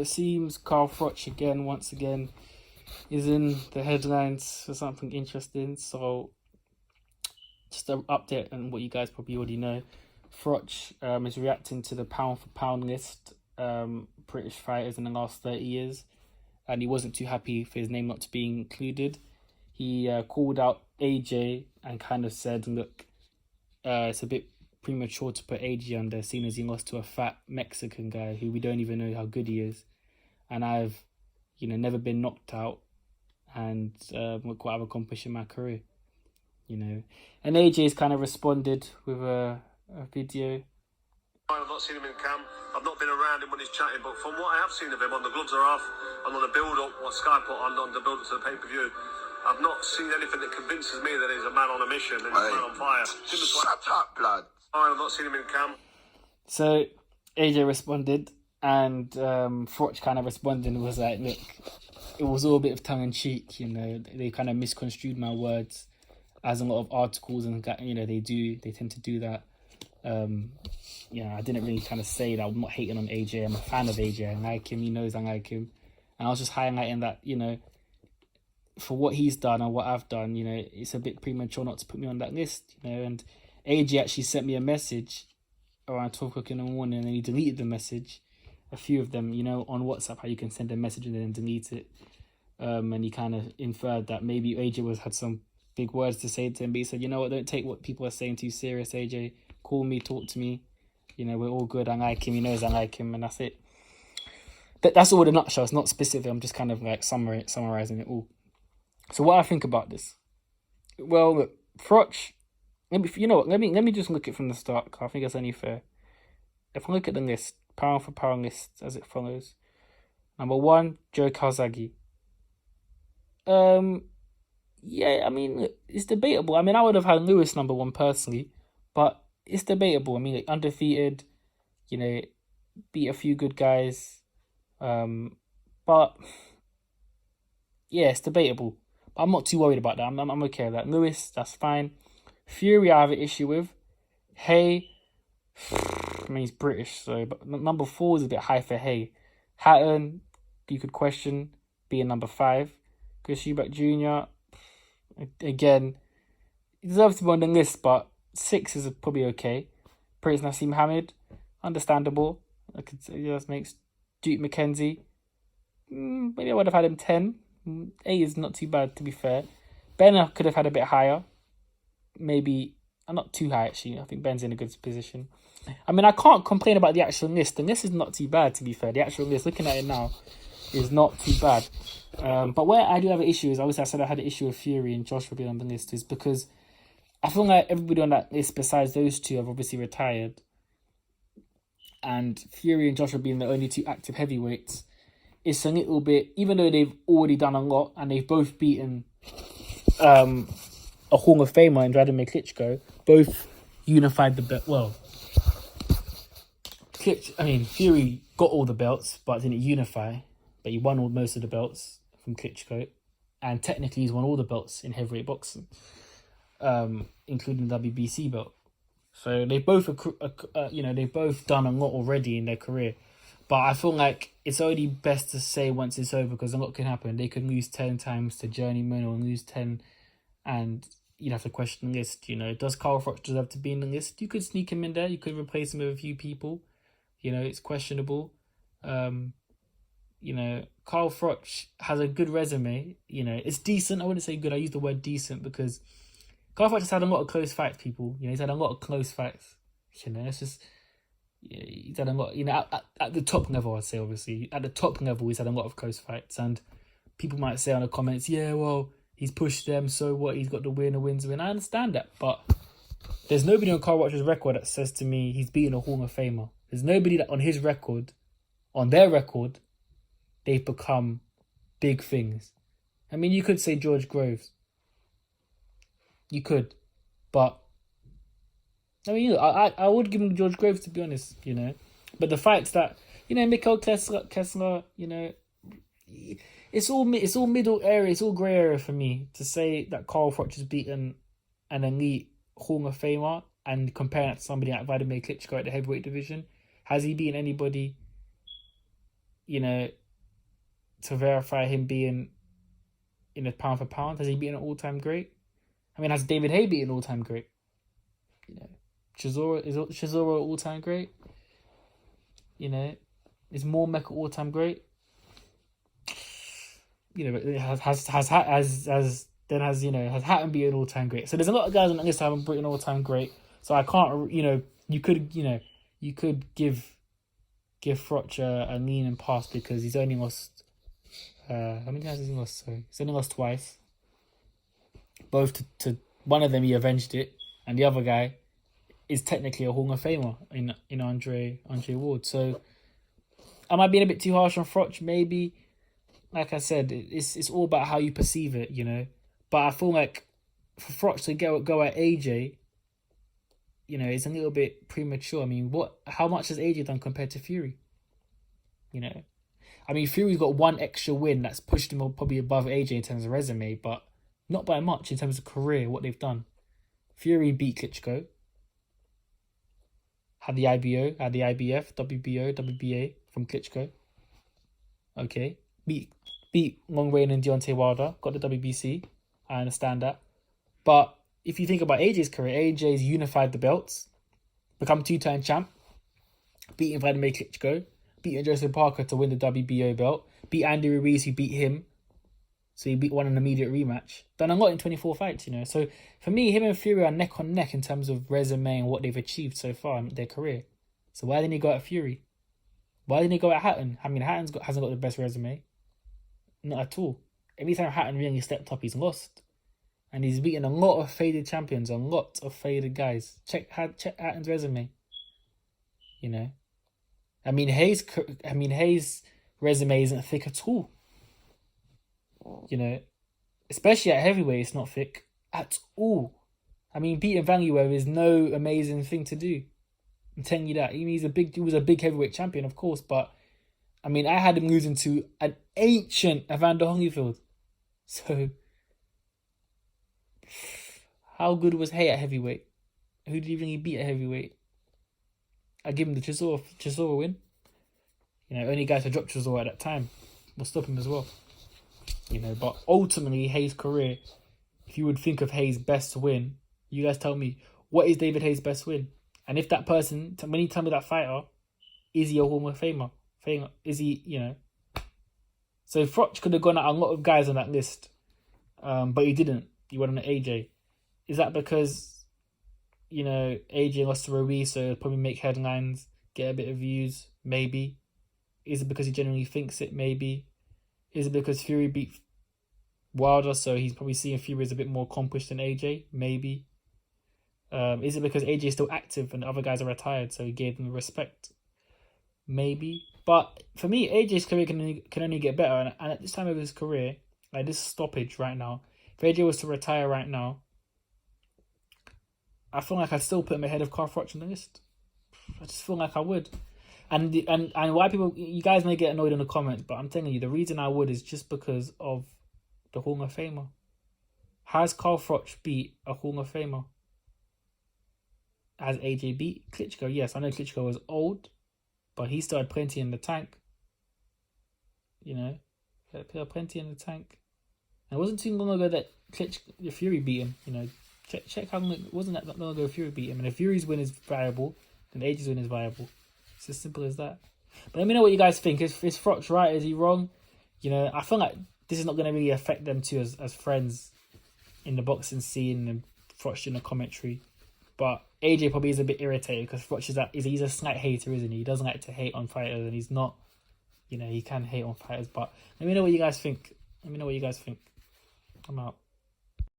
It seems Carl Froch once again, is in the headlines for something interesting. So, just an update on what you guys probably already know. Froch is reacting to the pound for pound list, British fighters in the last 30 years, and he wasn't too happy for his name not to be included. He called out AJ and kind of said, look, it's a bit premature to put AJ on there, seeing as he lost to a fat Mexican guy who we don't even know how good he is. And I've, never been knocked out, and look what I've accomplished in my career, And AJ's kind of responded with a video. I've not seen him in camp. I've not been around him when he's chatting, but from what I have seen of him, on the gloves are off, and on the build-up, what Sky put on the build-up to the pay-per-view, I've not seen anything that convinces me that he's a man on a mission and he's a man on fire. Shut up, blood. I've not seen him in camp. So AJ responded, and Froch kind of responded and was like, look, it was all a bit of tongue-in-cheek, They kind of misconstrued my words, as a lot of articles, and they tend to do that. I didn't really kind of say that I'm not hating on AJ. I'm a fan of AJ. I like him. He knows I like him. And I was just highlighting that, for what he's done and what I've done, it's a bit premature not to put me on that list, And AJ actually sent me a message around 12 o'clock in the morning, and he deleted the message. A few of them, on WhatsApp, how you can send a message and then delete it. And he kind of inferred that maybe AJ had some big words to say to him, but he said, you know what, don't take what people are saying too serious, AJ. Call me, talk to me. We're all good. I like him. He knows I like him, and that's it. That's all in a nutshell. It's not specific. I'm just kind of like summarizing it all. So what I think about this? Well, look, Froch. Let me just look at it from the start. I think it's only fair. If I look at the list, pound for pound list as it follows. Number 1, Joe Calzaghe. Yeah, it's debatable. I would have had Lewis number 1 personally, but it's debatable. Undefeated, beat a few good guys. But yeah, it's debatable. But I'm not too worried about that. I'm okay with that. Lewis, that's fine. Fury, I have an issue with. Hay, he's British, so but number 4 is a bit high for Hay. Hatton, you could question being number 5. Chris Eubank Jr., again, he deserves to be on the list, but 6 is probably okay. Prince Nassim Hamid, understandable. I could say that makes Duke McKenzie. Maybe I would have had him 10. 8 is not too bad, to be fair. Ben I could have had a bit higher. Maybe not too high, actually. I think Ben's in a good position. I can't complain about the actual list. The list is not too bad, to be fair. The actual list, looking at it now, is not too bad. But where I do have an issue is, obviously I said I had an issue with Fury and Joshua being on the list, is because I feel like everybody on that list besides those two have obviously retired. And Fury and Joshua being the only 2 active heavyweights, it's a little bit, even though they've already done a lot and they've both beaten a Hall of Famer in Vladimir Klitschko, both unified the belt. Well, Fury got all the belts but didn't unify, but he won most of the belts from Klitschko, and technically he's won all the belts in heavyweight boxing, including the WBC belt. So they've both done a lot already in their career. But I feel like it's only best to say once it's over, because a lot can happen. They could lose 10 times to journeyman, or lose 10, and you'd have to question the list. Does Carl Froch deserve to be in the list? You could sneak him in there. You could replace him with a few people. It's questionable. Carl Froch has a good resume. It's decent. I wouldn't say good. I use the word decent because Carl Froch has had a lot of close fights, people. He's had a lot of close fights. It's just... Yeah, he's had a lot, at the top level, I'd say, obviously. At the top level, he's had a lot of close fights. And people might say on the comments, yeah, well, he's pushed them, so what? He's got the win, a win's a win. I understand that, but there's nobody on Carl Froch's record that says to me he's beaten a Hall of Famer. There's nobody that on their record, they've become big things. You could say George Groves. You could, but I would give him George Groves, to be honest, But the fights that, Mikhail Kessler, it's all middle area, it's all grey area for me to say that Carl Froch has beaten an elite Hall of Famer and comparing that to somebody like Vladimir Klitschko at the heavyweight division. Has he beaten anybody, you know, to verify him being in a pound for pound? Has he beaten an all-time great? I mean, has David Haye beaten an all-time great? You know, Chisora is Chisora an all-time great? You know, is Mormec an all-time great? You know, has Hatton beaten an all-time great? So there's a lot of guys on the list that haven't beaten an all-time great. So I can't, you could give Froch a lean and pass because he's only lost. How many times has he lost? Sorry, he's only lost twice. Both to one of them, he avenged it, and the other guy is technically a Hall of Famer in Andre Ward. So, am I being a bit too harsh on Froch? Maybe. Like I said, it's all about how you perceive it, you know. But I feel like for Froch to go at AJ, you know, it's a little bit premature. I mean, how much has AJ done compared to Fury? You know, I mean, Fury's got one extra win that's pushed him probably above AJ in terms of resume, but not by much in terms of career, what they've done. Fury beat Klitschko, had the IBO, had the IBF, WBO, WBA from Klitschko. Okay, beat Long Reign and Deontay Wilder, got the WBC. I understand that. But if you think about AJ's career, AJ's unified the belts, become two-time champ, beating Vladimir Klitschko, beating Joseph Parker to win the WBO belt, beat Andy Ruiz, who beat him, so he won an immediate rematch. Done a lot in 24 fights, you know. So for me, him and Fury are neck on neck in terms of resume and what they've achieved so far in their career. So why didn't he go at Fury? Why didn't he go at Hatton? I mean, hasn't got the best resume. Not at all. Every time Hatton really stepped up, he's lost. And he's beaten a lot of faded champions, a lot of faded guys. Check Hatton's resume. You know, I mean Hayes' resume isn't thick at all. You know, especially at heavyweight, it's not thick at all. I mean, beating Vanguard is no amazing thing to do. I'm telling you that. He was a big heavyweight champion, of course, but I mean, I had him losing to an ancient Evander Holyfield. So, how good was Hay at heavyweight? Who did he really beat at heavyweight? I give him the Chisora win. You know, only guy to drop Chisora at that time will stop him as well. You know, but ultimately, Hayes' career, if you would think of Hayes' best win, you guys tell me, what is David Hayes' best win? And if that person, when you tell me that fighter, is he a Hall of Famer? Is he, you know? So Froch could have gone at a lot of guys on that list, but he didn't. He went on to AJ. Is that because, you know, AJ lost to Ruiz, so it'll probably make headlines, get a bit of views? Maybe. Is it because he genuinely thinks it? Maybe. Is it because Fury beat Wilder, so he's probably seeing Fury as a bit more accomplished than AJ? Maybe. Is it because AJ is still active and the other guys are retired, so he gave them respect? Maybe. But for me, AJ's career can only get better. And at this time of his career, like this stoppage right now, if AJ was to retire right now, I feel like I'd still put him ahead of Carl Froch on the list. I just feel like I would. And why people, you guys may get annoyed in the comments, but I'm telling you, the reason I would is just because of the Hall of Famer. Has Carl Froch beat a Hall of Famer? Has AJ beat Klitschko? Yes, I know Klitschko was old, but he still had plenty in the tank. You know, he had plenty in the tank. And it wasn't too long ago that Fury beat him. You know, check how long it wasn't that long ago Fury beat him. And if Fury's win is viable, then AJ's win is viable. It's as simple as that. But let me know what you guys think. Is Froch right? Is he wrong? You know, I feel like this is not going to really affect them two as friends in the boxing scene and Froch in the commentary. But AJ probably is a bit irritated because Froch he's a slight hater, isn't he? He doesn't like to hate on fighters, and he's not, you know, he can hate on fighters. But let me know what you guys think. I'm out.